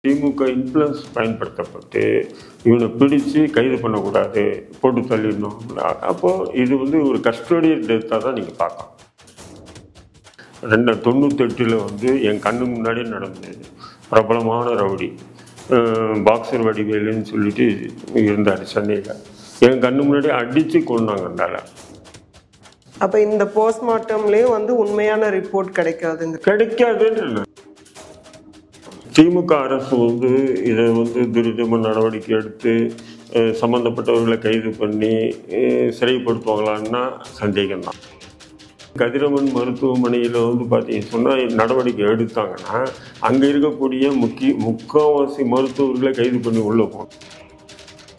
திமுக influence பயன்படுத்தப்பட்டு இவனை பிடிச்சு கைது பண்ணக்கூடாது, போட்டு தள்ளிடணும். அப்போது இது வந்து ஒரு கஸ்டோடியல் டெத்தாக தான் நீங்கள் பார்க்கலாம். 1998 வந்து என் கண்ணு முன்னாடி நடந்தது. பிரபலமான ரவுடி பாக்ஸர் வடிவேலுன்னு சொல்லிட்டு இருந்தார் சென்னையில். என் கண்ணு முன்னாடி அடித்து கொண்டாங்கனால. அப்போ இந்த போஸ்ட்மார்ட்டம்லேயும் வந்து உண்மையான ரிப்போர்ட் கிடைக்காதுன்னு திமுக அரசு வந்து இதை வந்து துரிதமாக நடவடிக்கை எடுத்து சம்மந்தப்பட்டவர்களை கைது பண்ணி சிறைப்படுத்துவாங்களான்னா சந்தேகம்தான். கதிரவன் மருத்துவமனையில் வந்து பார்த்தீங்கன்னு சொன்னால் நடவடிக்கை எடுத்தாங்கன்னா அங்கே இருக்கக்கூடிய முக்கால்வாசி மருத்துவர்களை கைது பண்ணி உள்ளே போகணும்.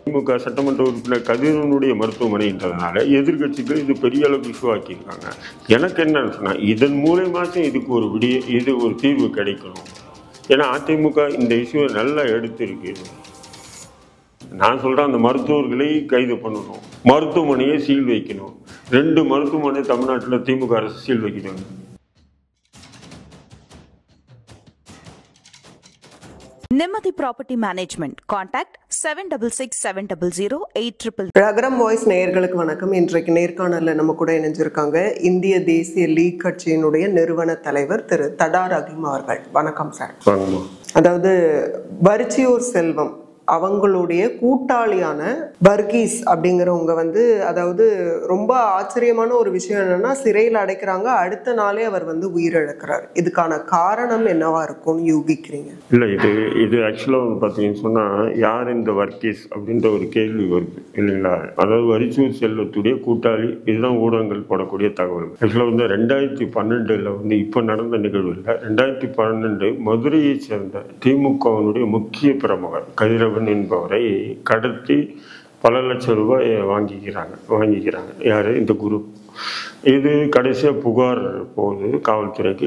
திமுக சட்டமன்ற உறுப்பினர் கதிரவனுடைய மருத்துவமனைன்றதுனால எதிர்கட்சிகள் இது பெரிய அளவுக்கு இஷ்யூ ஆக்கியிருக்காங்க. எனக்கு என்னன்னு சொன்னால் இதன் மூலமாச்சும் இதுக்கு இது ஒரு தீர்வு கிடைக்கணும். ஏன்னா அதிமுக இந்த இஷ்யூவை நல்லா எடுத்திருக்கு. நான் சொல்கிறேன், அந்த மருத்துவர்களை கைது பண்ணணும், மருத்துவமனையை சீல் வைக்கணும். 2 மருத்துவமனை தமிழ்நாட்டில் திமுக அரசு சீல் வைக்கணும். நிம்மதி ப்ராப்பர்ட்டி மேனேஜ்மெண்ட். கான்டாக்ட் 7667008800. ரகரம் வாய்ஸ் நேயர்களுக்கு வணக்கம். இன்றைக்கு நேர்காணலில் நம்ம கூட இணைஞ்சிருக்காங்க இந்திய தேசிய லீக் கட்சியினுடைய நிறுவன தலைவர் திரு தடா ரஹீம் அவர்கள். வணக்கம் சார். அதாவது பரிச்சியூர் செல்வம் அவங்களுடைய கூட்டாளியான பர்கீஸ் அப்படிங்கிறவங்க வந்து, அதாவது ரொம்ப ஆச்சரியமான ஒரு விஷயம் என்னன்னா, சிறையில் அடைக்கிறாங்க, அடுத்த நாளே அவர் வந்து உயிரிழக்கிறார். இதுக்கான காரணம் என்னவா இருக்கும்னு யூகிக்கிறீங்க? இல்லை, இது ஆக்சுவலாக பார்த்தீங்கன்னு சொன்னால் யார் இந்த வர்கீஸ் அப்படின்ற ஒரு கேள்வி வருது இல்லைங்களா. அதாவது பரிச்சியூர் செல்வத்துடைய கூட்டாளி, இதுதான் ஊடகங்கள் போடக்கூடிய தகவல். ஆக்சுவலாக வந்து 2012 வந்து இப்போ நடந்த நிகழ்வு இல்லை, 2012 மதுரையை சேர்ந்த திமுகவினுடைய முக்கிய பிரமுகர் கதிரவன் என்பவரை கடத்தி பல லட்சம் ரூபாய் வாங்கிக்கிறாங்க. யார்? இந்த குரூப். இது கடைசியாக புகார் போகுது காவல்துறைக்கு.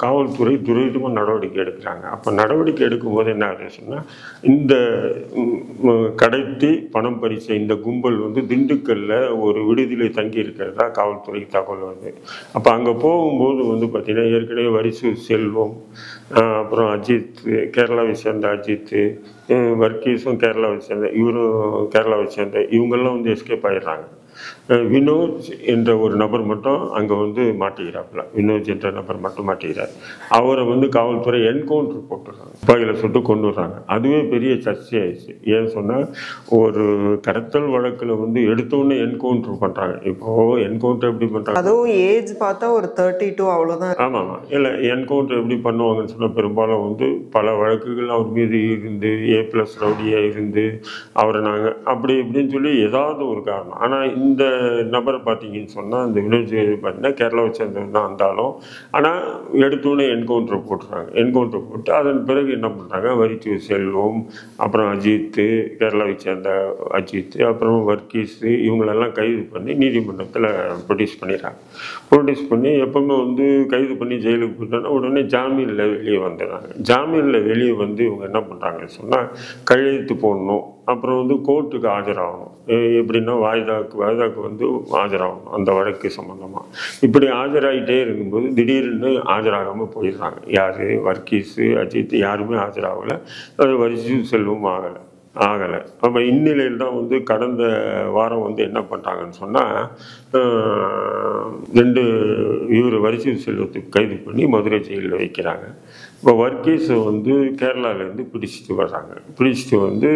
காவல்துறை துரிதமாக நடவடிக்கை எடுக்கிறாங்க. அப்போ நடவடிக்கை எடுக்கும்போது என்ன ஆகுது சொன்னால், இந்த கடத்தி பணம் பறிச்ச இந்த கும்பல் வந்து திண்டுக்கல்ல ஒரு விடுதியில் தங்கி இருக்கிறதா காவல்துறைக்கு தகவல் வருது. அப்போ அங்கே போகும்போது வந்து பார்த்திங்கன்னா ஏற்கனவே பரிச்சியூர் செல்வம், அப்புறம் அஜித், கேரளாவை சேர்ந்த அஜித், வர்கீஸும் கேரளாவை சேர்ந்த, இவரும் கேரளாவை சேர்ந்த, இவங்கெல்லாம் வந்து எஸ்கேப் ஆகிடுறாங்க. வினோஜ் என்ற ஒரு நபர் மட்டும் அங்கே வந்து மாட்டிக்கிறாப்புல. வினோஜ் என்ற நபர் மட்டும் மாட்டிக்கிறார். அவரை வந்து காவல்துறை என்கவுண்டர் போட்டுடுறாங்க, துப்பாக்கியில சுட்டு கொண்டு வர்றாங்க. அதுவே பெரிய சர்ச்சையாயிடுச்சு. ஏன்னு சொன்னால், ஒரு கடத்தல் வழக்கில் வந்து எடுத்தோடனே என்கவுண்டர் பண்ணுறாங்க. இப்போது என்கவுண்டர் எப்படி பண்ணுறாங்க? அதுவும் ஏஜ் பார்த்தா ஒரு 32 அவ்வளோதான். ஆமாம். இல்லை, என்கவுண்டர் எப்படி பண்ணுவாங்கன்னு சொன்னால், பெரும்பாலும் வந்து பல வழக்குகள் அவர் மீது இருந்து A+ ரவுடியாக இருந்து அவரை நாங்கள் அப்படி இப்படின்னு சொல்லி ஏதாவது ஒரு காரணம். ஆனால் இந்த நபரை பார்த்தீங்கன்னு சொன்னால், இந்த வினோஜ் பார்த்தீங்கன்னா கேரளாவை சேர்ந்தது தான் இருந்தாலும், ஆனால் எடுத்தோடனே என்கவுண்டர் போட்டுறாங்க. என்கவுண்டர் போட்டு அதன் பிறகு என்ன பண்ணுறாங்க, பரிச்சியூர் செல்வம், அப்புறம் அஜித்து, கேரளாவை சேர்ந்த அஜித், அப்புறம் வர்கீஸ், இவங்களெல்லாம் கைது பண்ணி நீதிமன்றத்தில் ப்ரொடியூஸ் பண்ணிடுறாங்க. ப்ரொடியூஸ் பண்ணி எப்பவுமே வந்து கைது பண்ணி ஜெயிலுக்கு போயிட்டோன்னா உடனே ஜாமீனில் வெளியே வந்துடுறாங்க. ஜாமீனில் வெளியே வந்து இவங்க என்ன பண்ணுறாங்கன்னு சொன்னால், கையெழுத்து போடணும், அப்புறம் வந்து கோர்ட்டுக்கு ஆஜராகணும். எப்படின்னா வாய்தாக்கு வந்து ஆஜராகணும் அந்த வழக்கு சம்மந்தமாக. இப்படி ஆஜராகிட்டே இருக்கும்போது திடீர்னு ஆஜராகாமல் போயிடுறாங்க. யார்? வர்கீஸு, அஜித், யாருமே ஆஜராகலை. அது பரிச்சியூர் செல்வம் ஆகலை. அப்போ இந்நிலையில் தான் வந்து கடந்த வாரம் வந்து என்ன பண்ணுறாங்கன்னு சொன்னால், 2 பரிச்சியூர் செல்வத்துக்கு கைது பண்ணி மதுரை ஜெயிலில் வைக்கிறாங்க. இப்போ வர்கீஸை வந்து கேரளாவிலேருந்து பிடிச்சிட்டு வர்றாங்க. பிடிச்சிட்டு வந்து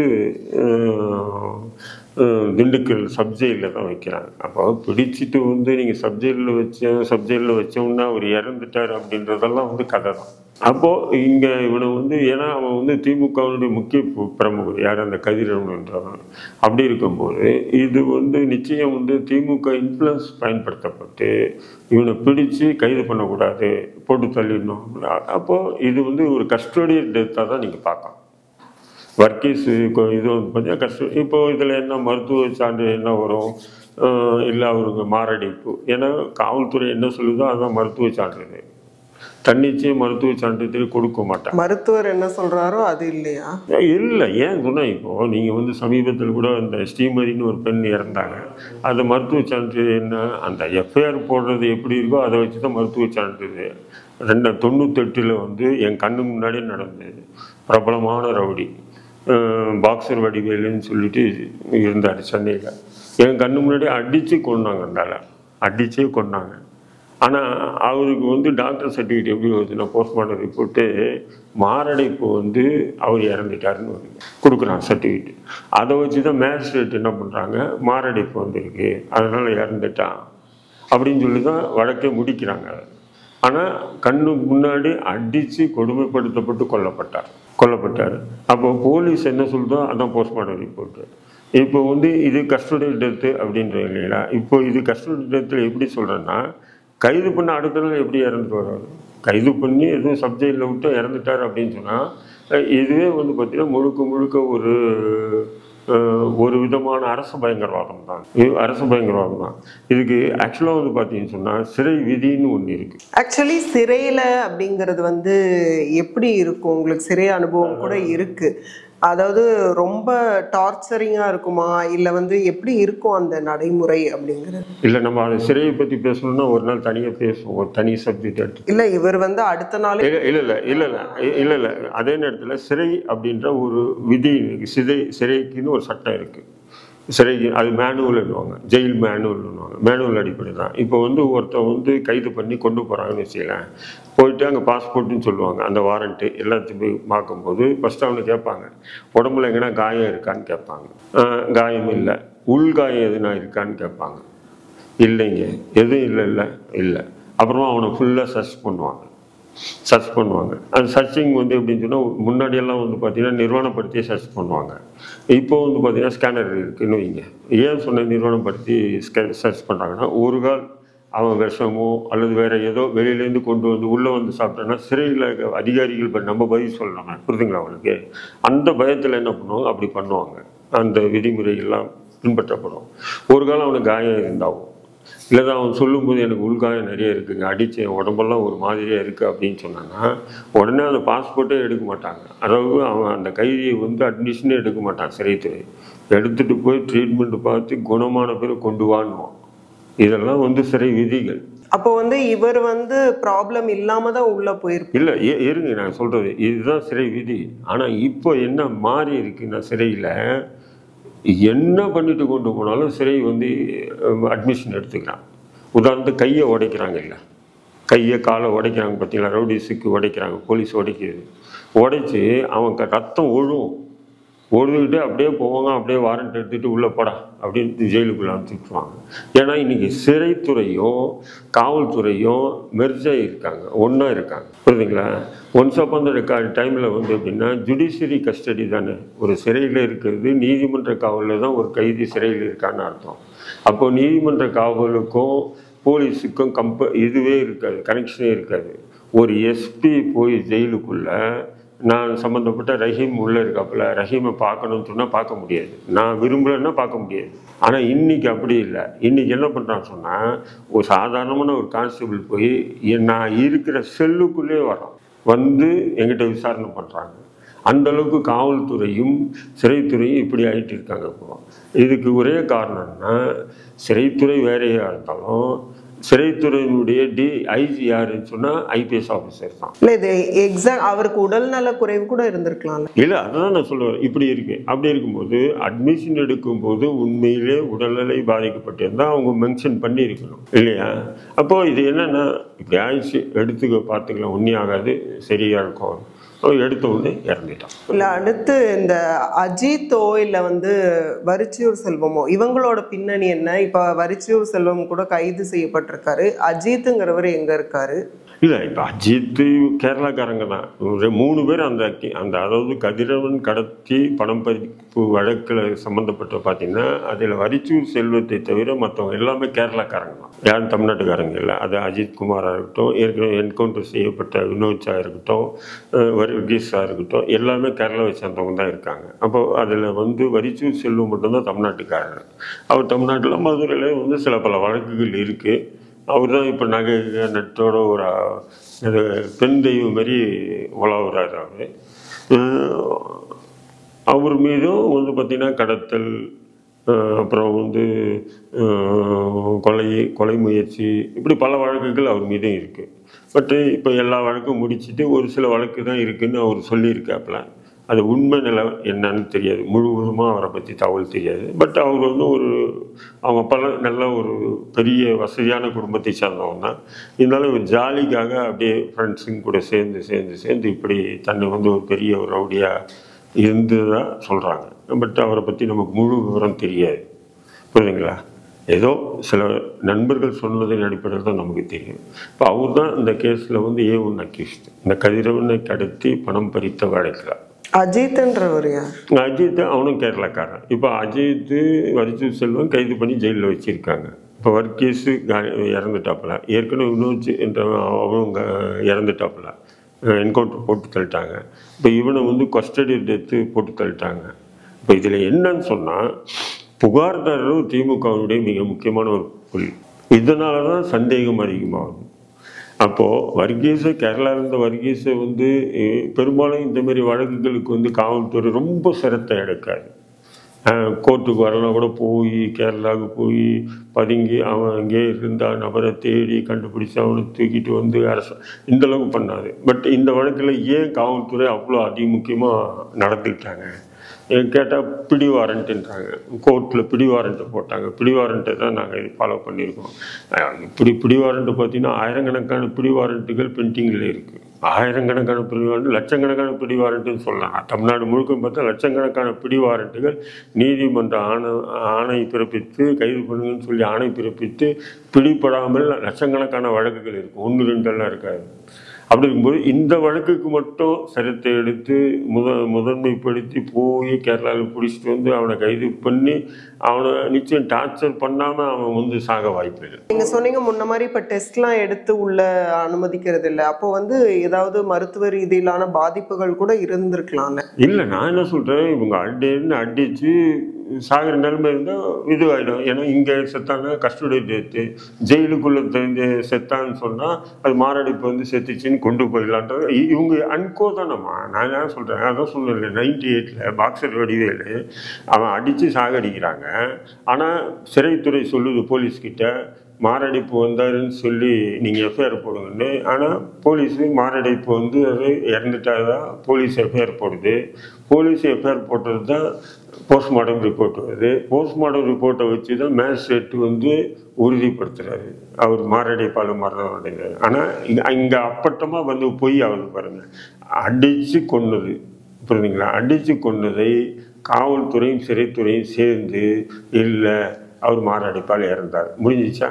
திண்டுக்கல் சப்ஜெயிலில் தான் வைக்கிறாங்க. அப்போ பிடிச்சிட்டு வந்து நீங்கள் சப்ஜெயிலில் வச்சோம்னா அவர் இறந்துட்டார் அப்படின்றதெல்லாம் வந்து கதை தான். அப்போது இங்கே இவனை வந்து, ஏன்னா அவன் வந்து திமுகவினுடைய முக்கிய பிரமுகர், யார்? அந்த கதிரவன்றவன். அப்படி இருக்கும்போது இது வந்து நிச்சயம் வந்து திமுக இன்ஃப்ளூயன்ஸ் பயன்படுத்தப்பட்டு இவனை பிடிச்சு கைது பண்ணக்கூடாது, போட்டு தள்ளிடணும். அப்போது இது வந்து ஒரு கஸ்டோடியல் டெத்தாக தான் நீங்கள் பார்க்கலாம். வர்கீஸ் இது வந்து பார்த்தீங்கன்னா கஷ்டம். இப்போது இதில் என்ன மருத்துவ சான்று என்ன வரும்? இல்லை அவருக்கு மாரடைப்பு. ஏன்னா காவல்துறை என்ன சொல்லுதோ அதுதான் மருத்துவ சான்றிதழ். தன்னிச்சையாக மருத்துவ சான்றிதழ் கொடுக்க மாட்டாங்க. மருத்துவர் என்ன சொல்கிறாரோ அது இல்லையா? இல்லை. ஏன் சொன்னால், இப்போது நீங்கள் வந்து சமீபத்தில் கூட அந்த ஸ்ரீமதினு ஒரு பெண் இறந்தாங்க. அது மருத்துவ சான்றிதழ் என்ன? அந்த FIR போடுறது எப்படி இருக்கோ அதை வச்சு தான் மருத்துவ சான்றிதழ் 98 வந்து என் கண்ணு முன்னாடியே நடந்தது. பிரபலமான ரவுடி பாக்ஸர் வடிவேலுன்னு சொல்லிட்டு இருந்தார் சென்னையில். என் கண்ணு முன்னாடி அடித்து கொண்டாங்க, அந்தால அடித்தே கொண்டாங்க. ஆனால் அவருக்கு வந்து டாக்டர் சர்டிஃபிகேட் எப்படி வருதுன்னா, போஸ்ட்மார்ட்டம் ரிப்போர்ட்டு மாரடைப்பு வந்து அவர் இறந்துட்டாருன்னு கொடுக்குறாங்க சர்டிஃபிகேட். அதை வச்சு தான் மேஜிஸ்ட்ரேட் என்ன பண்ணுறாங்க, மாரடைப்பு வந்திருக்கு அதனால் இறந்துட்டான் அப்படின்னு சொல்லி தான் வழக்கே முடிக்கிறாங்க. ஆனால் கண்ணு முன்னாடி அடித்து கொடுமைப்படுத்தப்பட்டு கொல்லப்பட்டார். அப்போ போலீஸ் என்ன சொல்லுதோ அதான் போஸ்ட்மார்ட்டம் ரிப்போர்ட்டு. இப்போ வந்து இது கஸ்டடி டெத்து அப்படின்றது இல்லைங்களா. இப்போ இது கஸ்டடி டெத்தில் எப்படி சொல்கிறேன்னா, கைது பண்ண அடுத்த நாள் எப்படி இறந்துட்டு வர்றாரு, கைது பண்ணி எதுவும் சப்ஜெக்டில் விட்டு இறந்துட்டார் அப்படின்னு சொன்னால், இதுவே வந்து பார்த்திங்கன்னா முழுக்க ஒரு விதமான அரசு பயங்கரவாதம் தான். இதுக்கு ஆக்சுவலாக வந்து பார்த்தீங்கன்னு சொன்னால் சிறை விதின்னு ஒன்று இருக்குது. ஆக்சுவலி சிறையில் அப்படிங்கிறது வந்து எப்படி இருக்கும், உங்களுக்கு சிறை அனுபவம் கூட இருக்குது, அதாவது ரொம்ப டார்ச்சரிங்காக இருக்குமா இல்லை வந்து எப்படி இருக்கும் அந்த நடைமுறை அப்படிங்கிறது? இல்லை, நம்ம அதை சிறையை பற்றி பேசணும்னா ஒரு நாள் தனியாக பேசுவோம், ஒரு தனி சப்ஜெக்ட் எடுத்து. இல்லை, இவர் வந்து அடுத்த நாள் இல்லை அதே நேரத்தில் சிறை அப்படின்ற ஒரு விதி இருக்குது. சிறைக்குன்னு ஒரு சட்டம் இருக்குது. சிறைக்கு அது மேனுவல்னுவாங்க, ஜெயில் மேனுவல்னுவாங்க. மேனுவல் அடிப்படை தான். இப்போ வந்து ஒருத்தர் வந்து கைது பண்ணி கொண்டு போகிறாங்கன்னு வச்சுக்கலாம், போயிட்டு அங்கே பாஸ்போர்ட்டுன்னு சொல்லுவாங்க, அந்த வாரண்ட்டு எல்லாத்தையும் போய் பார்க்கும்போது ஃபஸ்ட்டு அவனை கேட்பாங்க, உடம்புல எங்கன்னா காயம் இருக்கான்னு கேட்பாங்க. காயம் இல்லை. உள்காயம் எதுனா இருக்கான்னு கேட்பாங்க. இல்லைங்க, எதுவும் இல்லை. அப்புறமா அவனை ஃபுல்லாக சர்ச் பண்ணுவாங்க. அந்த சர்ச்சிங் வந்து எப்படின்னு சொன்னால், முன்னாடியெல்லாம் வந்து பார்த்திங்கன்னா நிர்வாணப்படுத்தியே சர்ச் பண்ணுவாங்க. இப்போ வந்து பார்த்திங்கன்னா ஸ்கேனர் இருக்குன்னு வைங்க. ஏன் சொன்ன நிர்வாணப்படுத்தி சர்ச் பண்ணுறாங்கன்னா, ஒரு கால் அவன் விஷமோ அல்லது வேறு ஏதோ வெளியிலேருந்து கொண்டு வந்து உள்ளே வந்து சாப்பிட்டோன்னா சிறையில் அதிகாரிகள் நம்ம பதில் சொல்லணும், புரிதுங்களா அவனுக்கு? அந்த பயத்தில் என்ன பண்ணுவாங்க, அப்படி பண்ணுவாங்க. அந்த விதிமுறைகள்லாம் பின்பற்றப்படும். ஒரு காலம் அவனுக்கு காயம் இருந்தாகும், இல்லை தான் அவன் சொல்லும்போது எனக்கு உள்காயம் நிறைய இருக்குங்க, அடித்தேன், உடம்பெல்லாம் ஒரு மாதிரியாக இருக்குது அப்படின்னு சொன்னான்னா, உடனே அந்த பாஸ்போர்ட்டே எடுக்க மாட்டாங்க. அதாவது அவன் அந்த கைதியை வந்து அட்மிஷனே எடுக்க மாட்டான் சிறைத்துறை. எடுத்துகிட்டு போய் ட்ரீட்மெண்ட் பார்த்து குணமான பேர் கொண்டு வாங்குவான். இதெல்லாம் வந்து சிறை விதிகள். அப்போ வந்து இவர் வந்து ப்ராப்ளம் இல்லாமல் தான் உள்ளே போயிருக்கு. இல்லை, இருங்க நான் சொல்கிறது, இதுதான் சிறை விதி. ஆனால் இப்போ என்ன மாறி இருக்குன்னா, சிறையில் என்ன பண்ணிட்டு கொண்டு போனாலும் சிறை வந்து அட்மிஷன் எடுத்துக்கிறான். உதாரணத்துக்கு கையை உடைக்கிறாங்க, இல்லை கையை காலை உடைக்கிறாங்க பார்த்தீங்களா, ரவுடிஸுக்கு உடைக்கிறாங்க, போலீஸ் உடைக்கிறது. உடைச்சி அவன் ரத்தம் ஒழுதுகிட்டே அப்படியே போவாங்க, அப்படியே வாரண்ட் எடுத்துகிட்டு உள்ளே போடா அப்படின்னு ஜெயிலுக்குள்ளே அனுப்பிச்சுட்ருவாங்க. ஏன்னா இன்றைக்கி சிறைத்துறையும் காவல்துறையும் மெர்ஜாக இருக்காங்க, ஒன்றா இருக்காங்க, புரியுதுங்களா? ஒன்ஸ் அப்பான் த டைமில் வந்து எப்படின்னா ஜுடிஷியரி கஸ்டடி தானே. ஒரு சிறையில் இருக்கிறது நீதிமன்ற காவலில் தான் ஒரு கைதி சிறையில் இருக்கான்னு அர்த்தம். அப்போது நீதிமன்ற காவலுக்கும் போலீஸுக்கும் இதுவே இருக்காது, கனெக்ஷனே இருக்காது. ஒரு எஸ்பி போய் ஜெயிலுக்குள்ளே நான் சம்மந்தப்பட்ட ரஹீம் உள்ளே இருக்காப்புல, ரஹீமை பார்க்கணும்னு சொன்னால் பார்க்க முடியாது, நான் விரும்பலைன்னா பார்க்க முடியாது. ஆனால் இன்றைக்கி அப்படி இல்லை. இன்றைக்கி என்ன பண்ணுறான்னு சொன்னால், ஒரு சாதாரணமான ஒரு கான்ஸ்டபிள் போய் நான் இருக்கிற செல்லுக்குள்ளே வரோம், வந்து எங்கிட்ட விசாரணை பண்ணுறாங்க. அந்தளவுக்கு காவல்துறையும் சிறைத்துறையும் இப்படி ஆகிட்டு இருக்காங்க. இப்போ இதுக்கு ஒரே காரணம்னா, சிறைத்துறை வேறையாக இருந்தாலும் சிறைத்துறையினுடைய ஐஜி யாருன்னு சொன்னால் ஐபிஎஸ் ஆஃபீஸர் தான். இல்லை, இது எக்ஸாக்ட் அவருக்கு உடல்நல குறைவு கூட இருந்திருக்கலாம். இல்லை, அதுதான் நான் சொல்லுவேன். இப்படி இருக்கு. அப்படி இருக்கும்போது அட்மிஷன் எடுக்கும்போது உண்மையிலே உடல்நிலை பாதிக்கப்பட்டிருந்தால் அவங்க மென்ஷன் பண்ணி இருக்கணும், இல்லையா? அப்போது இது என்னென்னா, இப்படி ஆயிடுச்சு, எடுத்துக்க பார்த்துக்கலாம், ஒன்றே ஆகாது, சரியாக இருக்கும், எடுத்த உடனே இறந்துட்டான். இல்லை, அடுத்து இந்த அஜித்தோ இல்லை வந்து வரிச்சியூர் செல்வமோ இவங்களோட பின்னணி என்ன? இப்போ வரிச்சியூர் செல்வம் கூட கைது செய்யப்பட்டிருக்காரு. அஜித்துங்கிறவர் எங்கே இருக்காரு? இல்லை, இப்போ அஜித்து கேரளாக்காரங்க தான். 3 பேர் அந்த அதாவது கதிரவன் கடத்தி பணம் பறிப்பு வழக்கில் சம்மந்தப்பட்ட பார்த்தீங்கன்னா, அதில் வரிச்சூர் செல்வத்தை தவிர மற்றவங்க எல்லாமே கேரளாக்காரங்க தான், யாரும் தமிழ்நாட்டுக்காரங்க இல்லை. அது அஜித் குமாராக இருக்கட்டும், ஏற்கனவே என்கவுண்டர் செய்யப்பட்ட வினோத்ஷா இருக்கட்டும், வர்கீஸாக இருக்கட்டும், எல்லாமே கேரளாவை சேர்ந்தவங்க தான் இருக்காங்க. அப்போ அதில் வந்து வரிச்சூர் செல்வம் மட்டும்தான் தமிழ்நாட்டுக்காரர். அவர் தமிழ்நாட்டில் மதுரையில் வந்து சில பல வழக்குகள் இருக்குது. அவர் தான் இப்போ நகை நட்டோட ஒரு பெண் தெய்வம் மாரி உலாவுறாரு. அவர் மீதும் வந்து பார்த்திங்கன்னா கடத்தல், அப்புறம் வந்து கொலை முயற்சி, இப்படி பல வழக்குகள் அவர் மீதும் இருக்குது. பட் இப்போ எல்லா வழக்கும் முடிச்சுட்டு ஒரு சில வழக்கு தான் இருக்குதுன்னு அவர் சொல்லியிருக்காப்புல. அது உண்மை நிலை என்னன்னு தெரியாது, முழுவதுமாக அவரை பற்றி தகவல் தெரியாது. பட் அவர் வந்து அவங்க பல நல்ல ஒரு பெரிய வசதியான குடும்பத்தை சேர்ந்தவங்க தான். இருந்தாலும் ஒரு ஜாலிக்காக அப்படியே ஃப்ரெண்ட்ஸுங்க கூட சேர்ந்து இப்படி தன்னை வந்து ஒரு பெரிய ஒரு ரவுடியாக இருந்ததாக சொல்கிறாங்க. பட் அவரை பற்றி நமக்கு முழு விவரம் தெரியாது, புரியுதுங்களா? ஏதோ சில நண்பர்கள் சொன்னதின் அடிப்படையில் தான் நமக்கு தெரியும். இப்போ அவர் தான் இந்த கேஸில் வந்து A1 அக்யூஸ்ட். இந்த கதிரவனை கடத்தி பணம் பறித்த வழக்கில் அஜித்ன்றவர் யார்? அஜித் அவனும் கேரளாக்காரன். இப்போ அஜித் வரிச்சூர் செல்வம் கைது பண்ணி ஜெயிலில் வச்சுருக்காங்க. இப்போ வர்கீஸ் இறந்துட்டாப்புல, ஏற்கனவே இன்னொரு என்ற அவனும் இறந்துட்டாப்புல, என்கவுண்டர் போட்டு தள்ளிட்டாங்க. இப்போ இவனை வந்து கஸ்டடி டெத்து போட்டு தள்ளிட்டாங்க. இப்போ இதில் என்னன்னு சொன்னால், புகார்தாரர் திமுகவுடைய மிக முக்கியமான ஒரு புள்ளி. இதனால தான் சந்தேகம் அதிகமாகும். அப்போது கேரளாவில் இருந்த வர்கீஸை வந்து பெரும்பாலும் இந்தமாரி வழக்குகளுக்கு வந்து காவல்துறை ரொம்ப சிரத்தை எடுக்காது. கோர்ட்டுக்கு வரலாம் கூட போய் கேரளாவுக்கு போய் பதுங்கி அவன் அங்கே இருந்த நபரை தேடி கண்டுபிடிச்சி அவனை தூக்கிட்டு வந்து அரசு இந்தளவுக்கு பண்ணாது. பட் இந்த வழக்கில் ஏன் காவல்துறை அவ்வளோ அதிமுக்கியமாக நடந்துக்கிட்டாங்க கேட்டால் பிடி வாரண்ட்டுன்றாங்க. கோர்ட்டில் பிடி வாரண்ட்டு போட்டாங்க. பிடி வாரண்ட்டை தான் நாங்கள் இது ஃபாலோ பண்ணியிருக்கோம். பிடி வாரண்ட்டு பார்த்தீங்கன்னா ஆயிரக்கணக்கான பிடி வாரண்ட்டுகள் பெண்டிங்கில் இருக்குது. ஆயிரக்கணக்கான பிடி வாரண்ட், லட்சக்கணக்கான பிடி வாரண்ட்டுன்னு சொல்லலாம். தமிழ்நாடு முழுக்க பார்த்தா லட்சக்கணக்கான பிடி வாரண்ட்டுகள் நீதிமன்ற ஆணை பிறப்பித்து கைது பண்ணுங்கன்னு சொல்லி ஆணை பிறப்பித்து பிடிபடாமல் லட்சக்கணக்கான வழக்குகள் இருக்குது. 1 2 இருக்காது. அப்படி இருக்கும்போது இந்த வழக்குக்கு மட்டும் சிரத்தை எடுத்து முதன்மைப்படுத்தி போய் கேரளாவில் பிடிச்சிட்டு வந்து அவனை கைது பண்ணி அவனை நிச்சயம் டார்ச்சர் பண்ணாமல் அவன் வந்து சாக வாய்ப்பு இல்லை. நீங்கள் சொன்னீங்க முன்ன மாதிரி இப்போ டெஸ்ட்லாம் எடுத்து உள்ள அனுமதிக்கிறது இல்லை. அப்போ வந்து ஏதாவது மருத்துவ ரீதியிலான பாதிப்புகள் கூட இருந்திருக்கலாம்ல? இல்லை, நான் என்ன சொல்கிறேன், இவங்க அடித்து சாகிற நிலைமை இருந்தால் இது ஆகிடும். ஏன்னா இங்கே செத்தானா கஸ்டடி டெத்து, ஜெயிலுக்குள்ளே தெரிஞ்ச செத்தான்னு சொன்னால் அது மாரடைப்பு வந்து செத்துச்சின்னு கொண்டு போயிடலான்றது இவங்க அன்கோ தானம்மா. நான் என்ன சொல்கிறேன், அதான் சொன்னேன், 98 பாக்ஸர் வடிவேலு அவன் அடித்து சாகடிக்கிறாங்க. ஆனால் சிறைத்துறை சொல்லுது போலீஸ்கிட்ட மாரடைப்பு வந்தாருன்னு சொல்லி நீங்கள் எஃப்ஐஆர் போடுங்கன்னு. ஆனால் போலீஸு மாரடைப்பு வந்து அது இறந்துட்டாதான் போலீஸ் எஃப்ஐஆர் போடுது. போலீஸ் எஃப்ஐஆர் போட்டது தான் போஸ்ட்மார்ட்டம் ரிப்போர்ட் வருது. போஸ்ட்மார்ட்டம் ரிப்போர்ட்டை வச்சு தான் மேஜிஸ்ட்ரேட் வந்து உறுதிப்படுத்துகிறாரு அவர் மாரடைப்பால் மரணம் அடைந்தார். ஆனால் இங்கே அப்பட்டமாக வந்து பொய் ஆகுது பாருங்கள். அடித்து கொன்னது, புரியுதுங்களா? அடித்து கொன்னதை காவல்துறையும் சிறைத்துறையும் சேர்ந்து இல்லை அவர் மாரடைப்பால் இறந்தார் முடிஞ்சிச்சா?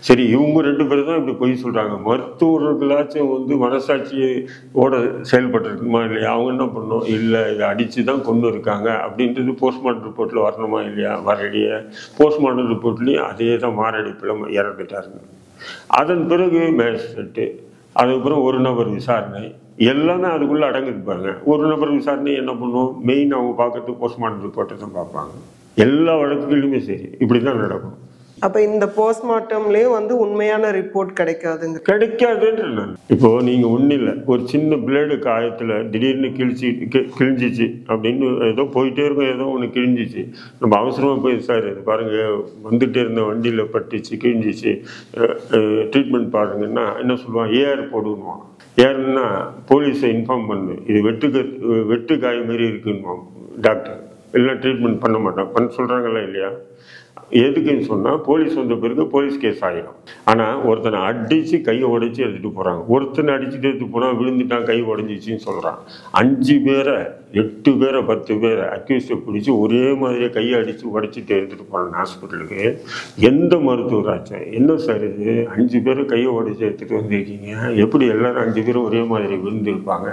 சரி, இவங்க 2 பேரும் தான் இப்படி பொய் சொல்கிறாங்க. மருத்துவர்களாச்சும் வந்து மனசாட்சியோட செயல்பட்டுருக்குமா இல்லையா? அவங்க என்ன பண்ணணும், இல்லை இதை அடித்து தான் கொண்டு இருக்காங்க அப்படின்றது போஸ்ட்மார்ட்டம் ரிப்போர்ட்டில் வரணுமா இல்லையா? வரலையே. போஸ்ட்மார்ட்டம் ரிப்போர்ட்லேயும் அதே தான் மாரடைப்பில் இறந்துட்டாருங்க. அதன் பிறகு மேஜிஸ்ட்ரேட்டு, அதுக்கப்புறம் ஒரு நபர் விசாரணை, எல்லாமே அதுக்குள்ளே அடங்குது பாருங்க. ஒரு நபர் விசாரணை என்ன பண்ணுவோம், மெயின் அவங்க பார்க்கறது போஸ்ட்மார்ட்டம் ரிப்போர்ட்டை தான் பார்ப்பாங்க. எல்லா வழக்குகளிலுமே சரி இப்படி தான் நடக்கும். அப்போ இந்த போஸ்ட்மார்ட்டம்லேயும் வந்து உண்மையான ரிப்போர்ட் கிடைக்காதுன்னு நான் இப்போது நீங்கள் ஒன்றும் இல்லை, ஒரு சின்ன பிளேடு காயத்தில் திடீர்னு கிழிஞ்சிச்சு அப்படின்னு ஏதோ போயிட்டே இருக்கும், ஏதோ ஒன்று கிழிஞ்சிச்சு, நம்ம அவசரமாக போய் சார் இது பாருங்கள் வந்துகிட்டே இருந்த வண்டியில் பட்டுச்சு கிழிஞ்சிச்சு ட்ரீட்மெண்ட் பாருங்கன்னா என்ன சொல்லுவான், ஏஆர் போடுவான். ஏன்னா போலீஸை இன்ஃபார்ம் பண்ணு, இது வெட்டு காய மாரி இருக்குன்னு டாக்டர், எல்லாம் ட்ரீட்மெண்ட் பண்ண மாட்டான் பண்ண சொல்கிறாங்களா இல்லையா? எதுக்குன்னு சொன்னால் போலீஸ் வந்த பிறகு போலீஸ் கேஸ் ஆகிடும். ஆனால் ஒருத்தனை அடித்து கையை உடைச்சி எடுத்துகிட்டு போகிறாங்க. ஒருத்தனை அடிச்சுட்டு எடுத்து போனால் விழுந்துட்டான் கை உடஞ்சிச்சின்னு சொல்கிறான். 5 பேரை 8 பேரை 10 பேரை அக்யூஸ்டை பிடிச்சி ஒரே மாதிரியே கையை அடித்து உடைச்சிட்டு எடுத்துகிட்டு போகிறாங்க ஹாஸ்பிட்டலுக்கு. எந்த மருத்துவராச்சும் என்ன சார் இது 5 பேரை கையை உடைச்சி எடுத்துகிட்டு வந்திருக்கீங்க, எப்படி எல்லோரும் 5 பேரும் ஒரே மாதிரி விழுந்துருப்பாங்க?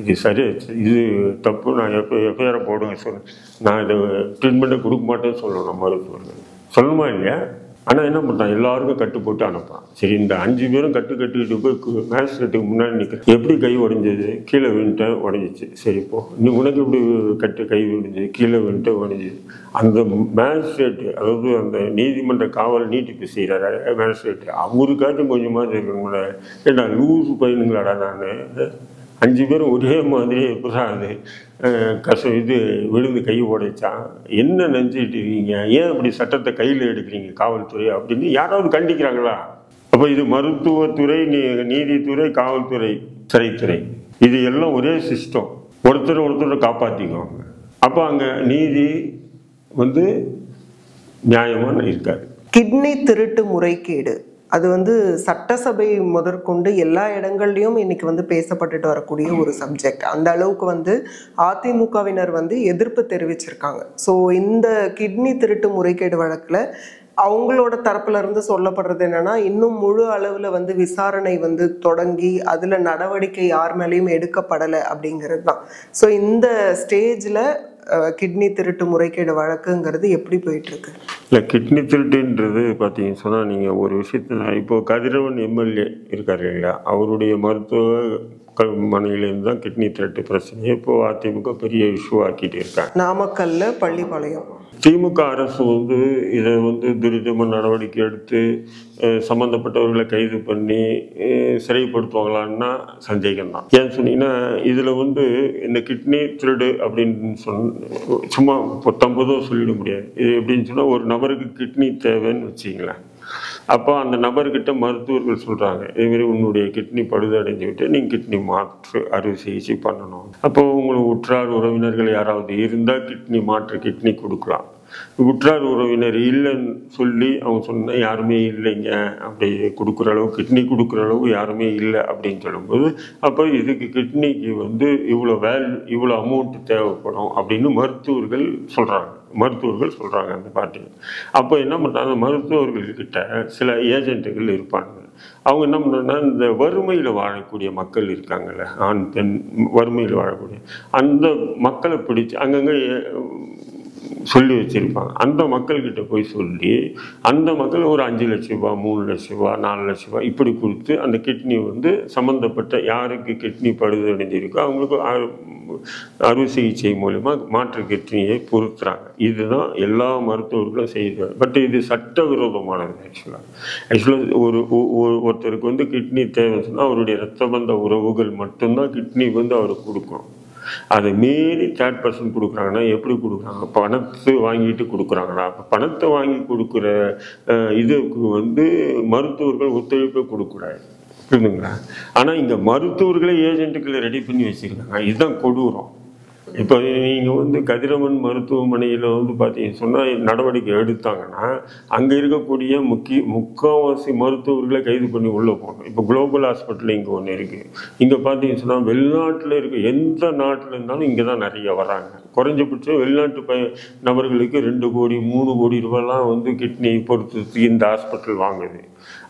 இது சரி, இது தப்பு, நான் எஃப்ஐஆரை போடுங்க சொல்ல, நான் இதை ட்ரீட்மெண்ட்டை கொடுக்க மாட்டேன்னு சொல்லணும் மருத்துவர்கள், சொல்லணுமா இல்லையா? ஆனால் என்ன பண்ணுறான், எல்லாருக்கும் கட்டு போட்டு அனுப்புகிறான். சரி, இந்த 5 பேரும் கட்டுக்கிட்டு போய் மேஜிஸ்ட்ரேட்டுக்கு முன்னாடி நிற்கிறேன். எப்படி கை உடைஞ்சது? கீழே விழுந்துட்டேன் உடஞ்சிச்சு. சரி, இப்போ நீ உனக்கு எப்படி கை விழுந்துச்சு? கீழே விழுந்துட்டு உடஞ்சிது. அந்த மேஜிஸ்ட்ரேட்டு, அதாவது அந்த நீதிமன்ற காவல் நீட்டிப்பு செய்கிறாரு மேஜிஸ்ட்ரேட்டு, அவருக்காச்சும் கொஞ்சமாக இருக்கணுங்கள. ஏன்னா லூஸ் பையனுங்களாடா நான், 5 பேரும் ஒரே மாதிரி எப்படாது இது விழுந்து கை உடைச்சான், என்ன நினச்சிட்டு இருக்கீங்க, ஏன் அப்படி சட்டத்தை கையில் எடுக்கிறீங்க காவல்துறை அப்படின்னு யாராவது கண்டிக்கிறாங்களா? அப்போ இது மருத்துவத்துறை, நீதித்துறை, காவல்துறை, சிறைத்துறை, இது எல்லாம் ஒரே சிஸ்டம். ஒருத்தரை காப்பாற்றிக்குவாங்க. அப்போ அங்கே நீதி நியாயமாக இருக்காது. கிட்னி திருட்டு முறைகேடு அது சட்டசபை முதற்கொண்டு எல்லா இடங்கள்லையும் இன்னைக்கு பேசப்பட்டுட்டு வரக்கூடிய ஒரு சப்ஜெக்ட். அந்த அளவுக்கு அதிமுகவினர் எதிர்ப்பு தெரிவிச்சிருக்காங்க. ஸோ இந்த கிட்னி திருட்டு முறைகேடு வழக்கில் அவங்களோட தரப்புல இருந்து சொல்லப்படுறது என்னன்னா, இன்னும் முழு அளவில் விசாரணை தொடங்கி அதில் நடவடிக்கை யார் மேலேயும் எடுக்கப்படலை அப்படிங்கிறது தான். ஸோ இந்த ஸ்டேஜில் கிட்னி திருட்டு முறைகேடு வழக்குங்கிறது எப்படி போயிட்டு இருக்கு? இல்லை, கிட்னி திருட்டுன்றது பார்த்தீங்கன்னு சொன்னால், நீங்கள் ஒரு விஷயத்தில் இப்போது கதிரவன் எம்எல்ஏ இருக்கார் இல்லையா, அவருடைய மருத்துவமனையிலேருந்து தான் கிட்னி திருட்டு பிரச்சனையை இப்போது அதிமுக பெரிய இஷ்யூ ஆக்கிட்டு இருக்காங்க. நாமக்கல்ல பள்ளிப்பாளையம் திமுக அரசு இதை துரிதமாக நடவடிக்கை எடுத்து சம்மந்தப்பட்டவர்களை கைது பண்ணி சிறைப்படுத்துவாங்களான்னா சந்தேகம் தான். ஏன்னு சொன்னீங்கன்னா, இதில் இந்த கிட்னி திருடு அப்படின்னு சும்மா பொத்தம்பதும் சொல்லிட முடியாது. இது எப்படின்னு சொன்னால், ஒரு நபருக்கு கிட்னி தேவைன்னு வச்சிங்களேன். அப்போ அந்த நபர்கிட்ட மருத்துவர்கள் சொல்கிறாங்க, இதுமாரி உன்னுடைய கிட்னி பழுதடைஞ்சு விட்டு நீங்கள் கிட்னி மாற்று அறுவை சிகிச்சை பண்ணணும். அப்போ உங்களுக்கு உற்றார் உறவினர்கள் யாராவது இருந்தால் மாற்று கிட்னி கொடுக்கலாம். உற்றார் உறவினர் இல்லைன்னு சொல்லி அவங்க சொன்ன யாருமே இல்லைங்க, அப்படி கொடுக்குற அளவு கிட்னி கொடுக்குற அளவு யாருமே இல்லை அப்படின்னு சொல்லும்போது, அப்போ இதுக்கு கிட்னிக்கு இவ்வளோ அமௌண்ட் தேவைப்படும் அப்படின்னு மருத்துவர்கள் சொல்கிறாங்க அந்த பார்ட்டி. அப்போ என்ன பண்ணுறாங்க, மருத்துவர்கள்கிட்ட சில ஏஜென்ட்டுகள் இருப்பாங்க. அவங்க என்ன பண்ணுறாங்கன்னா, இந்த வறுமையில் வாழக்கூடிய மக்கள் இருக்காங்கல்ல, ஆண் பெண் வறுமையில் வாழக்கூடிய அந்த மக்களை பிடிச்சி அங்கங்கே சொல்லி வச்சுருப்பாங்க. அந்த மக்கள்கிட்ட போய் சொல்லி அந்த மக்கள் ஒரு 5 லட்ச ரூபா, 3 லட்ச ரூபா, 4 லட்ச ரூபா இப்படி கொடுத்து அந்த கிட்னி சம்மந்தப்பட்ட யாருக்கு கிட்னி பழுதடைஞ்சிருக்கோ அவங்களுக்கு அறுவை சிகிச்சை மூலமா மாற்று கிட்னியை பொருத்துறாங்க. இதுதான் எல்லா மருத்துவர்களும் செய்கிறாங்க. பட் இது சட்டவிரோதமானது. ஆக்சுவலாக ஒருத்தருக்கு கிட்னி தேவைன்னு சொன்னால் அவருடைய இரத்த பந்த உறவுகள் மட்டும்தான் கிட்னி அவருக்கு கொடுக்கணும். அதை மீறி 3rd கொடுக்குறாங்கன்னா எப்படி கொடுக்குறாங்க? பணத்தை வாங்கிட்டு கொடுக்குறாங்களா? அப்போ பணத்தை வாங்கி கொடுக்குற இதுக்கு மருத்துவர்கள் ஒத்துழைப்பை கொடுக்கூடாது, புரியுதுங்களா? ஆனால் இங்கே மருத்துவர்களே ஏஜென்ட்டுகளை ரெடி பண்ணி வச்சுருக்காங்க. இதுதான் கொடூரம். இப்போ நீங்கள் கதிரவன் மருத்துவமனையில் பார்த்தீங்கன்னு சொன்னால் நடவடிக்கை எடுத்தாங்கன்னா அங்கே இருக்கக்கூடிய முக்கால்வாசி மருத்துவர்களை கைது பண்ணி உள்ளே போகணும். இப்போ குளோபல் ஹாஸ்பிட்டல் இங்கே ஒன்று இருக்குது. இங்கே பார்த்தீங்கன்னு சொன்னால் வெளிநாட்டில் இருக்க எந்த நாட்டில் இருந்தாலும் இங்கே தான் நிறைய வராங்க. குறைஞ்சபட்சம் வெளிநாட்டு நபர்களுக்கு 2 கோடி 3 கோடி ரூபாய்லாம் கிட்னி பொறுத்து இந்த ஹாஸ்பிட்டல் வாங்குது.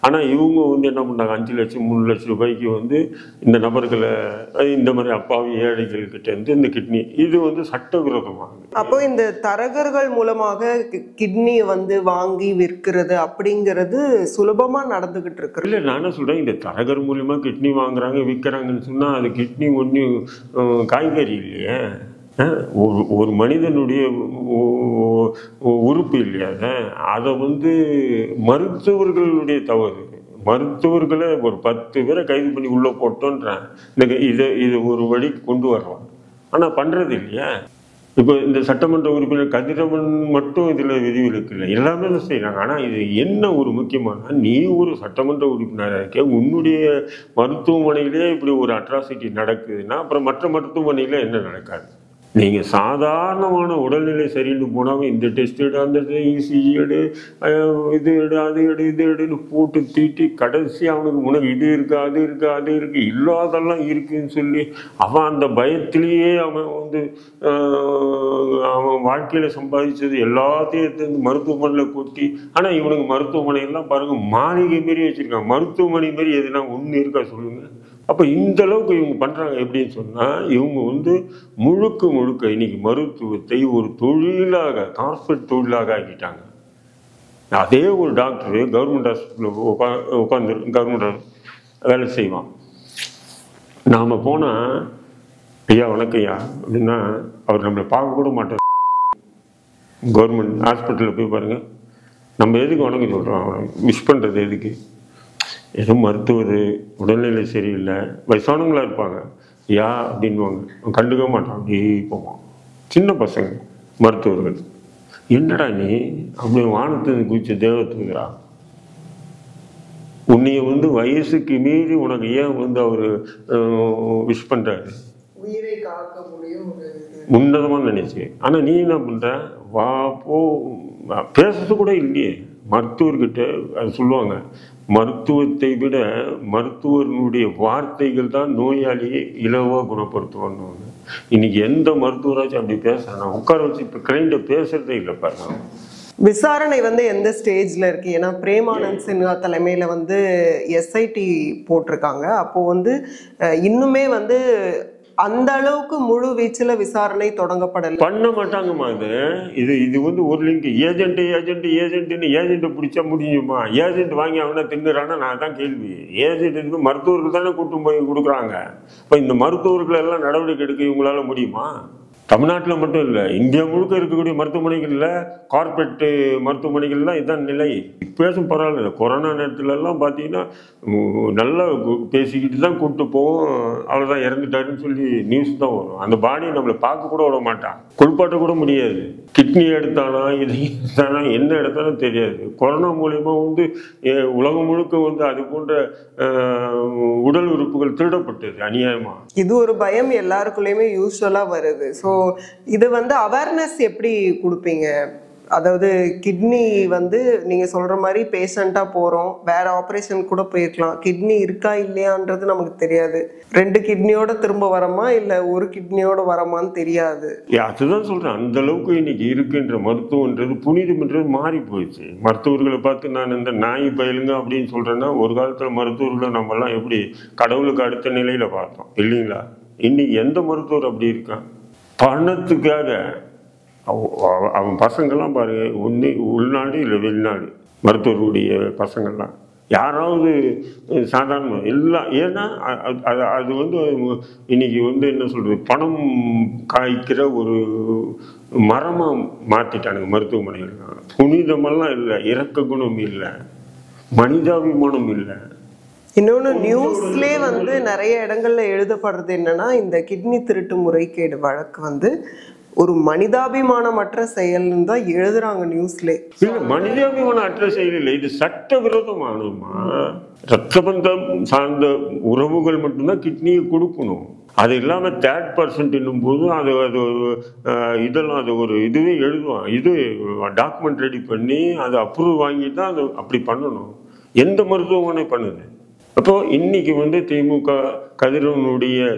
ஆனால் இவங்க என்ன பண்ணாங்க, 5 லட்சம் 3 லட்சம் ரூபாய்க்கு இந்த நபர்களை இந்த மாதிரி அப்பாவி ஏழைகள்கிட்ட இந்த கிட்னி இது சட்டவிரோதமாகுது. அப்போ இந்த தரகர்கள் மூலமாக கிட்னியை வாங்கி விற்கிறது அப்படிங்கிறது சுலபமா நடந்துகிட்டு இருக்கு. இல்லை, நான் என்ன சொல்றேன், இந்த தரகர் மூலமா கிட்னி வாங்குறாங்க விற்கிறாங்கன்னு சொன்னா அது கிட்னி ஒன்றும் காய்கறி இல்லையே, ஒரு மனிதனுடைய உறுப்பு இல்லையா? அதை மருத்துவர்களுடைய தவறு. மருத்துவர்களை ஒரு 10 பேரை கைது பண்ணி உள்ள போட்டோன்றேன். இது ஒரு வழிக்கு கொண்டு வரலாம். ஆனால் பண்றது இல்லையா? இப்போ இந்த சட்டமன்ற உறுப்பினர் கதிரவன் மட்டும் இதில் விதிவிலக்கு இல்லை, எல்லாமே தான் செய்கிறாங்க. ஆனால் இது என்ன ஒரு முக்கியமான, நீ ஒரு சட்டமன்ற உறுப்பினராக இருக்க, உன்னுடைய மருத்துவமனையிலே இப்படி ஒரு அட்ராசிட்டி நடக்குதுன்னா அப்புறம் மற்ற மருத்துவமனையில் என்ன நடக்காது? நீங்கள் சாதாரணமான உடல்நிலை சரின்னு போனாலும் இந்த டெஸ்ட் எடு, அந்த இசிஜி எடு, இது எடு, அது எடு, இது எடுன்னு போட்டு தீட்டி கடைசி அவனுக்கு உனக்கு இது இருக்குது, அது இருக்குது, அது இருக்குது, இல்லாதெல்லாம் இருக்குதுன்னு சொல்லி அவன் அந்த பயத்திலேயே அவன் அவன் வாழ்க்கையில் சம்பாதிச்சது எல்லாத்தையும் எடுத்து மருத்துவமனையில் கொட்டி. ஆனால் இவனுக்கு மருத்துவமனையெல்லாம் பாருங்கள் மாளிகை மாரி வச்சுருக்காங்க. மருத்துவமனை மாரி எதுனா ஒன்று இருக்கா சொல்லுங்கள்? அப்போ இந்த அளவுக்கு இவங்க பண்ணுறாங்க. எப்படின்னு சொன்னால் இவங்க முழுக்க இன்னைக்கு மருத்துவத்தை ஒரு தொழிலாக, கார்பரேட் தொழிலாக ஆக்கிட்டாங்க. அதே ஒரு டாக்டரு கவர்மெண்ட் ஹாஸ்பிட்டலில் உட்காந்து கவர்மெண்ட் வேலை செய்வான். நாம் போனால் ஐயா வணக்கம்யா அப்படின்னா அவர் நம்மளை பார்க்க கூட மாட்டார். கவர்மெண்ட் ஹாஸ்பிட்டலில் போய் பாருங்கள், நம்ம எதுக்கு வணக்கம் சொல்கிறோம், விஷ் பண்ணுறது எதுக்கு? ஏதோ மருத்துவர் உடல்நிலை சரியில்லை, வயசானவங்களாக இருப்பாங்க, யா அப்படின்வாங்க, கண்டுக்க மாட்டான், அப்படியே போவான். சின்ன பசங்க மருத்துவர்கள், என்னடா நீ அப்படி வானத்து குதிச்ச தேவத்துக்குறா, உன்னைய வந்து வயசுக்கு மீறி உனக்கு ஏன் அவர் விஷ் பண்றாரு, உயிரை காக்க முடியும் உன்னதமா நினைச்சு. ஆனா நீ என்ன பண்ற, வா போ, பேசுறது கூட இல்லையே. மருத்துவர்கிட்ட அது சொல்லுவாங்க, மருத்துவத்தை விட மருத்துவர்களுடைய வார்த்தைகள் தான் நோயாளியை இலவா குணப்படுத்துவாங்க. இன்னைக்கு எந்த மருத்துவராச்சும் அப்படி பேசுறாங்க, உட்கார வச்சு இப்ப கிளைண்ட பேசுறதே இல்லை பாருங்க. விசாரணை எந்த ஸ்டேஜ்ல இருக்கு? ஏன்னா பிரேமானந்த் சின்ஹா தலைமையில எஸ்ஐடி போட்டிருக்காங்க. அப்போ இன்னுமே அந்த அளவுக்கு முழு வீச்சுல விசாரணை தொடங்கப்படல. பண்ண மாட்டாங்கம்மா. இது ஒரு லிங்க் ஏஜென்ட் பிடிச்சா முடியுமா? ஏஜென்ட் வாங்கி அவனா திங்குறான்னா நான் தான் கேள்வி. ஏஜென்ட் மருத்துவர்கள் தானே கூட்டு போய் கொடுக்குறாங்க. இப்போ இந்த மருத்துவர்கள் எல்லாம் நடவடிக்கை எடுக்க இவங்களால முடியுமா? தமிழ்நாட்டில் மட்டும் இல்லை, இந்தியா முழுக்க இருக்கக்கூடிய மருத்துவமனைகளில், கார்பரேட் மருத்துவமனைகள்லாம் இதுதான் நிலை. பேசும் பரவாயில்ல. கொரோனா நேரத்துலலாம் பார்த்தீங்கன்னா நல்லா பேசிக்கிட்டு தான் கூப்பிட்டு போவோம், அவ்வளோதான் இறந்துட்டாருன்னு சொல்லி நியூஸ் தான் வரும். அந்த பாடியை நம்மளை பார்க்க கூட விட மாட்டான், குளிப்பாட்ட கூட முடியாது. கிட்னி எடுத்தானா, இது எடுத்தானா, என்ன எடுத்தாலும் தெரியாது. கொரோனா மூலயமா உலகம் முழுக்க அது போன்ற உடல் உறுப்புகள் திருடப்பட்டது அநியாயமா. இது ஒரு பயம் எல்லாருக்குள்ளயுமே யூஸ்வலா வருது. ஸோ இது அவேர்னஸ் எப்படி கொடுப்பீங்க? அதாவது கிட்னி நீங்க சொல்ற மாதிரி பேஷண்டா போறோம், வேற ஆப்ரேஷன் கூட போயிருக்கலாம், கிட்னி இருக்கா இல்லையான்றது நமக்கு தெரியாது. 2 கிட்னியோட திரும்ப வரமா இல்ல ஒரு கிட்னியோட வரமான்னு தெரியாது. அதுதான் சொல்றேன், அந்த அளவுக்கு இன்னைக்கு இருக்குன்ற மருத்துவன்றது புனிதம்ன்றது மாறி போயிடுச்சு. மருத்துவர்களை பார்த்து நான் இந்த நாய் பயிலுங்க அப்படின்னு சொல்றேன்னா, ஒரு காலத்துல மருத்துவர்களை நம்ம எல்லாம் எப்படி கடவுளுக்கு அடுத்த நிலையில பார்த்தோம் இல்லைங்களா? இன்னைக்கு எந்த மருத்துவர் அப்படி இருக்கான்? பணத்துக்காக அவன் பசங்கள்லாம் பாருங்க, உள்நாடு இல்லை வெளிநாடு மருத்துவர்களுடைய பசங்கள்லாம் யாராவது சாதாரண எல்லாம். ஏன்னா அது இன்னைக்கு என்ன சொல்றது, பணம் காய்க்கிற ஒரு மரமா மாத்திட்டானுங்க மருத்துவமனைகள். புனிதமெல்லாம் இல்லை, இரக்க குணம் இல்லை, மனிதாபிமானம் இல்லை. இன்னொன்று நியூஸ்லேயே நிறைய இடங்கள்ல எழுதப்படுறது என்னன்னா, இந்த கிட்னி திருட்டு முறைகேடு வழக்கு ஒரு மனிதாபிமானமற்ற செயல்னு தான் எழுதுறாங்க நியூஸ்ல. இல்ல, மனிதாபிமானம் அற்ற செயல் இல்லை, இது சட்டவிரோதமானமா. ரத்த பந்தம் சார்ந்த உறவுகள் மட்டும்தான் கிட்னியை கொடுக்கணும். அது இல்லாம 3rd என்னும் போது இதெல்லாம் அது ஒரு இதுவே எழுதுவான், இது டாக்குமெண்ட் ரெடி பண்ணி அது அப்ரூவ் வாங்கி தான் அது அப்படி பண்ணணும். எந்த மருத்துவமனை பண்ணுது? அப்போ இன்னைக்கு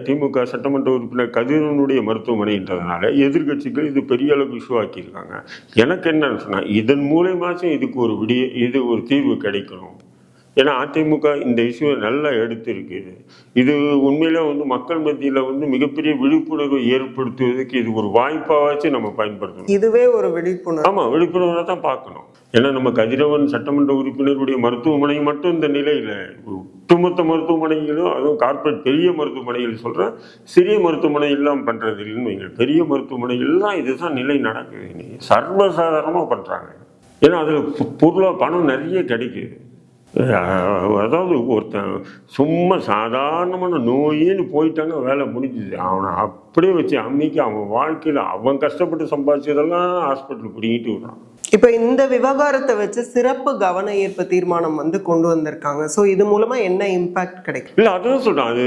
திமுக சட்டமன்ற உறுப்பினர் கதிரவனுடைய மருத்துவமனைன்றதுனால எதிர்கட்சிகள் இது பெரிய அளவுக்கு இஷ்யூ ஆக்கியிருக்காங்க. எனக்கு என்னன்னு சொன்னா, இதன் மூலமாச்சும் இது ஒரு தீர்வு கிடைக்கணும். ஏன்னா அதிமுக இந்த இஷ்யூவை நல்லா எடுத்திருக்கு. இது உண்மையில மக்கள் மத்தியில மிகப்பெரிய விழிப்புணர்வை ஏற்படுத்துவதற்கு இது ஒரு வாய்ப்பாவாச்சும் நம்ம பயன்படுத்தணும். இதுவே ஒரு விழிப்புணர்வு. ஆமா, விழிப்புணர்வை தான் பார்க்கணும். ஏன்னா நம்ம கதிரவன் சட்டமன்ற உறுப்பினருடைய மருத்துவமனை மட்டும் இந்த நிலையில, ஒட்டுமொத்த மருத்துவமனைகளும், அதுவும் கார்பரேட் பெரிய மருத்துவமனைகள் சொல்றேன், சிறிய மருத்துவமனை எல்லாம் பண்றது இல்லைன்னு. பெரிய மருத்துவமனைகள்லாம் இதுதான் நிலை நடக்குது, சர்வசாதாரணமா பண்றாங்க. ஏன்னா அதுல பணம் நிறைய கிடைக்குது. அதாவது ஒருத்தன் சும்மா சாதாரணமான நோயின்னு போயிட்டாங்க, வேலை முடிஞ்சுது. அவனை அப்படியே வச்சு அம்மிக்கு அவன் வாழ்க்கையில் அவன் கஷ்டப்பட்டு சம்பாதிச்சதெல்லாம் ஹாஸ்பிட்டல் பிடிங்கிட்டு விடுறான். இப்போ இந்த விவகாரத்தை வச்சு சிறப்பு கவன ஈர்ப்பு தீர்மானம் கொண்டு வந்திருக்காங்க. ஸோ இது மூலமா என்ன இம்பாக்ட் கிடைக்கும்? இல்லை, அதான் சொல்றான்.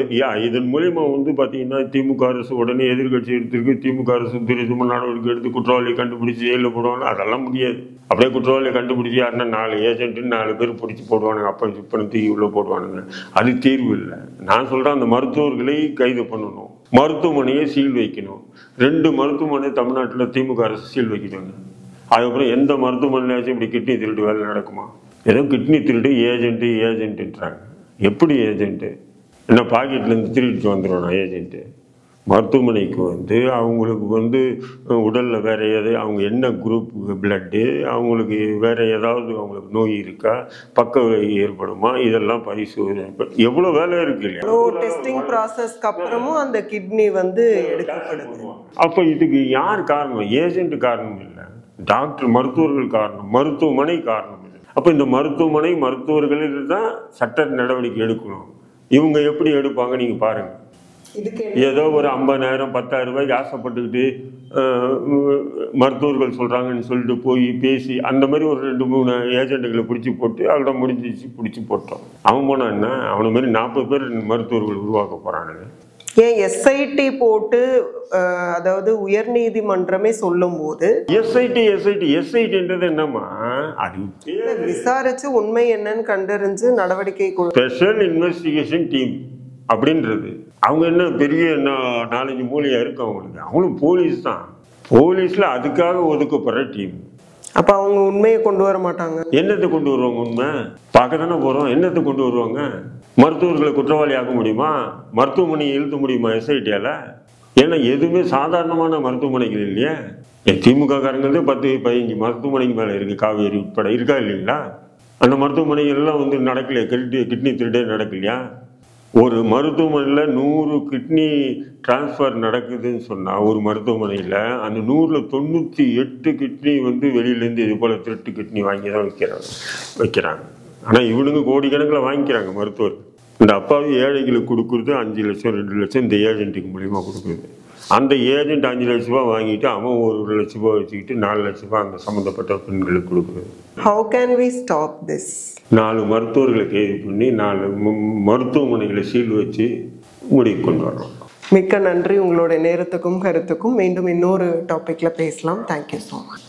இதன் மூலயமா பார்த்தீங்கன்னா திமுக அரசு உடனே எதிர்கட்சி எடுத்திருக்கு. திமுக அரசு துரிதமான நடவடிக்கை எடுத்து குற்றவாளியை கண்டுபிடிச்சி ஜெயிலில் போடுவாங்க. அதெல்லாம் முடியாது. அப்படியே குற்றவாளியை கண்டுபிடிச்சி யாருன்னா 4 ஏஜென்ட்டுன்னு 4 பேர் பிடிச்சி போடுவானுங்க, அப்போ சிப்பனை தூக்கி உள்ள போடுவானுங்க. அது தீர்வு இல்லை. நான் சொல்றேன், அந்த மருத்துவர்களை கைது பண்ணணும், மருத்துவமனையை சீல் வைக்கணும். 2 மருத்துவமனை தமிழ்நாட்டில் திமுக அரசு சீல் வைக்கிறாங்க. அதுக்கப்புறம் எந்த மருத்துவமனையாச்சும் இப்படி கிட்னி திருட்டு வேலை நடக்குமா? ஏதோ கிட்னி திருட்டு ஏஜென்ட்டுன்றாங்க. எப்படி ஏஜென்ட்டு? என்ன பாக்கெட்லேருந்து திருட்டு வந்துடுவானா ஏஜென்ட்டு? மருத்துவமனைக்கு அவங்களுக்கு உடலில் வேற எதாவது, அவங்க என்ன குரூப் பிளட்டு, அவங்களுக்கு வேற ஏதாவது அவங்களுக்கு நோய் இருக்கா, பக்க ஏற்படுமா, இதெல்லாம் பரிசோதனை. எவ்வளோ வேலை இருக்கு இல்லையா? டெஸ்டிங் ப்ராசஸ்க்கு அப்புறமும் அந்த கிட்னி எடுக்கப்படுது. அப்போ இதுக்கு யார் காரணம்? ஏஜென்ட் காரணம் இல்லை, டாக்டர் மருத்துவர்கள் காரணம், மருத்துவமனை காரணம் இல்லை. அப்போ இந்த மருத்துவர்கள் தான் சட்ட நடவடிக்கை எடுக்கணும். இவங்க எப்படி எடுப்பாங்க நீங்க பாருங்க. ஏதோ ஒரு 50,000 10,000 ரூபாய்க்கு ஆசைப்பட்டுக்கிட்டு மருத்துவர்கள் சொல்கிறாங்கன்னு சொல்லிட்டு போய் பேசி அந்த மாதிரி ஒரு 2-3 ஏஜென்ட்டுகளை பிடிச்சி போட்டு அதோட முடிஞ்சிச்சு பிடிச்சி போட்டோம். அவன் போனா என்ன, அவனை மாதிரி 40 பேர் மருத்துவர்கள் உருவாக்க போகிறானுங்க. ஏன் எஸ்ஐடி போட்டு அதாவது உயர் நீதிமன்றமே சொல்லும் போது எஸ்ஐடின்றது என்னமா, அது விசாரிச்சு உண்மை என்னன்னு கண்டறிஞ்சு நடவடிக்கை ஸ்பெஷல் இன்வெஸ்டிகேஷன் டீம் அப்படின்றது. அவங்க என்ன பெரிய 4-5 மூலையா இருக்கு அவங்களுக்கு, அவங்களும் போலீஸ் தான். போலீஸ்ல அதுக்காக ஒதுக்கப்படுற டீம். அப்ப அவங்க உண்மையை கொண்டு வர மாட்டாங்க. என்னத்தை கொண்டு வருவாங்க? உண்மை பார்க்க தானே போறோம். என்னத்தை கொண்டு வருவாங்க? மருத்துவர்களை குற்றவாளி ஆக்க முடியுமா? மருத்துவமனையை இழுத்த முடியுமா எஸ்ஐடியால? ஏன்னா எதுவுமே சாதாரணமான மருத்துவமனைகள் இல்லையா. திமுக காரங்களே 10-15 மருத்துவமனைக்கு மேல இருக்கு, காவேரி உட்பட இருக்கா இல்லைங்களா? அந்த மருத்துவமனைகள்லாம் வந்து நடக்கலையா? கிட்னி திருடே நடக்கலையா? ஒரு மருத்துவமனையில் 100 கிட்னி டிரான்ஸ்ஃபர் நடக்குதுன்னு சொன்னால் ஒரு மருத்துவமனையில் அந்த 100ல் 98 கிட்னி வந்து வெளியிலேருந்து இது போல் திருட்டு கிட்னி வாங்கி தான் வைக்கிறாங்க. ஆனால் இவனுங்க கோடிக்கணக்கில் வாங்கிக்கிறாங்க மருத்துவர். இந்த அப்பாவி ஏழைகளுக்கு கொடுக்குறது 5 லட்சம் 2 லட்சம் இந்த ஏஜென்ட்டுக்கு மூலிமா கொடுக்குறது. அந்த ஏஜென்ட் 5 லட்ச ரூபா வாங்கிட்டு அவன் 1 லட்ச ரூபா வச்சுக்கிட்டு 4 லட்ச ரூபா அந்த சம்மந்தப்பட்ட பெண்களுக்கு கொடுக்குறது. How can we stop this? 4 மருத்துவர்களை கைது பண்ணி 4 மருத்துவமனைகளை சீல் வச்சு முடிவு கொண்டு வர்றோம். மிக்க நன்றி. உங்களுடைய நேரத்துக்கும் கருத்துக்கும். மீண்டும் இன்னொரு டாபிக்ல பேசலாம். Thank you so much.